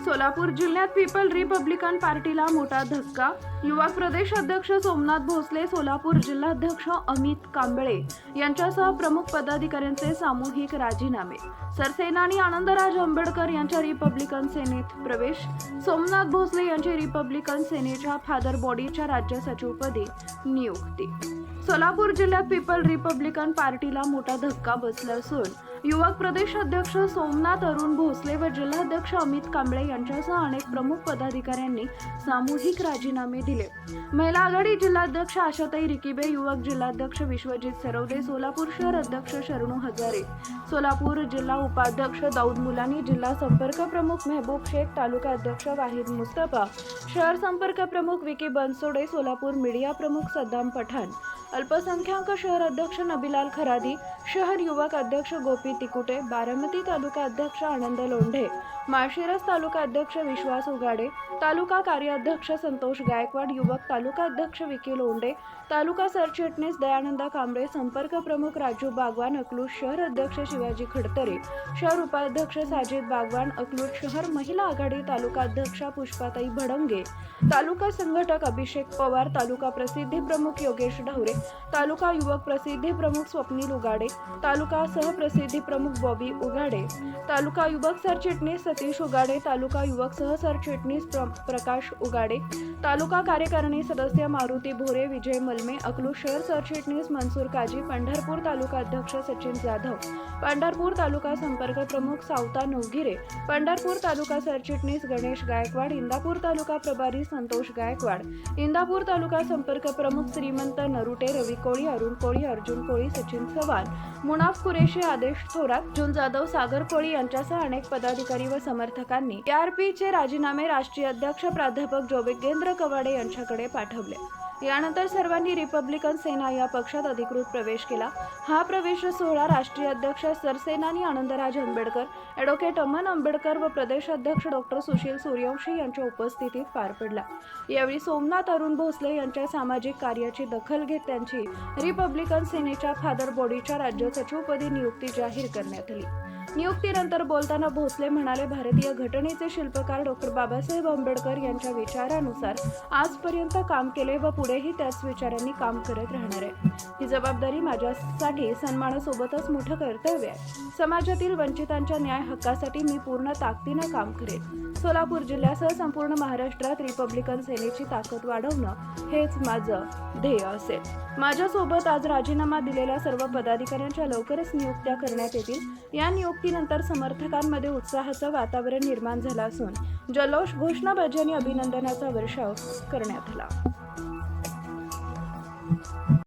सोलापूर जिल्ह्यात people Republican पार्टीला मोठा धक्का. युवक प्रदेश अध्यक्ष सोमनाथ भोसले, सोलापूर जिल्हाध्यक्ष अमित कांबळे यांच्यासह प्रमुख पदाधिकाऱ्यांचे सामूहिक राजीनामे. सरसेनानी आनंदराज आंबेडकर यांच्या रिपब्लिकन सेनेत प्रवेश. सोमनाथ भोसले यांची रिपब्लिकन सेनेच्या फादर बॉडीच्या राज्य सचिवपदी नियुक्ती. सोलापूर जिल्ह्यात पीपल रिपब्लिकन पार्टीला मोठा धक्का बसला असून युवक प्रदेश अध्यक्ष सोमनाथ अरुण भोसले व जिल्हाध्यक्ष अमित कांबळे यांच्यासह अनेक प्रमुख पदाधिकाऱ्यांनी सामूहिक राजीनामे दिले. महिला आघाडी जिल्हाध्यक्ष आशाताई रिकिबे, युवक जिल्हाध्यक्ष विश्वजित सरवदे, सोलापूर शहर अध्यक्ष शरणू हजारे, सोलापूर जिल्हा उपाध्यक्ष दाऊद मुलानी, जिल्हा संपर्क प्रमुख मेहबूब शेख, तालुका अध्यक्ष वाहिद मुस्तफा, शहर संपर्क प्रमुख विकी बनसोडे, सोलापूर मीडिया प्रमुख सद्दाम पठाण, अल्पसंख्याक शहर अध्यक्ष नबीलाल खरादी, शहर युवक अध्यक्ष गोपी तिकुटे, बारामती तालुका अध्यक्ष आनंद लोंढे, माळशिरस तालुका अध्यक्ष विश्वास उगाडे, तालुका कार्याध्यक्ष संतोष गायकवाड, युवक तालुका अध्यक्ष विकी लोंढे, तालुका सरचिटणीस दयानंदा कांबळे, संपर्क प्रमुख राजू बागवान, अकलूज शहर अध्यक्ष शिवाजी खडतरे, शहर उपाध्यक्ष साजिद बागवान, अकलूज शहर महिला आघाडी तालुका अध्यक्षा पुष्पाताई भडंगे, तालुका संघटक अभिषेक पवार, तालुका प्रसिद्धी प्रमुख योगेश ढवरे, तालुका युवक प्रसिद्धी प्रमुख स्वप्नील उगाडे, तालुका सहप्रसिद्धी प्रमुख बॉबी उगाडे, तालुका युवक सरचिटणीस सतीश उगाडे, तालुका युवक सहसरचिटणीस प्रकाश उगाडे, तालुका कार्यकारिणी सदस्य मारुती भोरे, विजय मलमे, अकलूज शहर सरचिटणीस मनसूर काजी, पंढरपूर तालुका अध्यक्ष सचिन जाधव, पंढरपूर तालुका संपर्क प्रमुख सावता नवगिरे, पंढरपूर तालुका सरचिटणीस गणेश गायकवाड, इंदापूर तालुका प्रभारी संतोष गायकवाड, इंदापूर तालुका संपर्क प्रमुख श्रीमंत नरुटे, रवी कोळी, अरुण कोळी, अर्जुन कोळी, सचिन चव्हाण, मुनाफ कुरेशी, आदेश थोरात, अर्जुन जाधव, सागर कोळी यांच्यासह अनेक पदाधिकारी व समर्थकांनी टीआरपीचे राजीनामे राष्ट्रीय अध्यक्ष प्राध्यापक जोगेंद्र कवाडे यांच्याकडे पाठवले. यानंतर सर्वांनी रिपब्लिकन सेना या पक्षात अधिकृत प्रवेश केला. हा प्रवेश सोहळा राष्ट्रीय अध्यक्ष सरसेनानी आनंदराज आंबेडकर, ॲडव्होकेट अमन आंबेडकर व प्रदेश अध्यक्ष डॉक्टर सुशील सूर्यवंशी यांच्या उपस्थितीत पार पडला. यावेळी सोमनाथ अरुण भोसले यांच्या सामाजिक कार्याची दखल घेत त्यांची रिपब्लिकन सेनेच्या फादर बॉडीच्या राज्य सचिवपदी नियुक्ती जाहीर करण्यात आली. नियुक्तीनंतर बोलताना भोसले म्हणाले, भारतीय घटनेचे शिल्पकार डॉक्टर बाबासाहेब आंबेडकर यांच्या विचारानुसार आजपर्यंत काम केले व पुढेही त्याच विचारांनी काम करत राहणार आहे. ही जबाबदारी माझ्यासाठी सन्मानासोबतच मोठं कर्तव्य आहे. समाजातील वंचितांच्या न्याय हक्कासाठी मी पूर्ण ताकदीनं काम करेन. सोलापूर जिल्ह्यासह संपूर्ण महाराष्ट्रात रिपब्लिकन सेनेची ताकद वाढवणं हेच माझं ध्येय असेल. माझ्यासोबत आज राजीनामा दिलेल्या सर्व पदाधिकाऱ्यांच्या लवकरच नियुक्त्या करण्यात येतील. या नियुक्तीनंतर समर्थकांमध्ये उत्साहाचं वातावरण निर्माण झालं असून जल्लोष, घोषणाबाजी आणि अभिनंदनाचा वर्षाव करण्यात आला.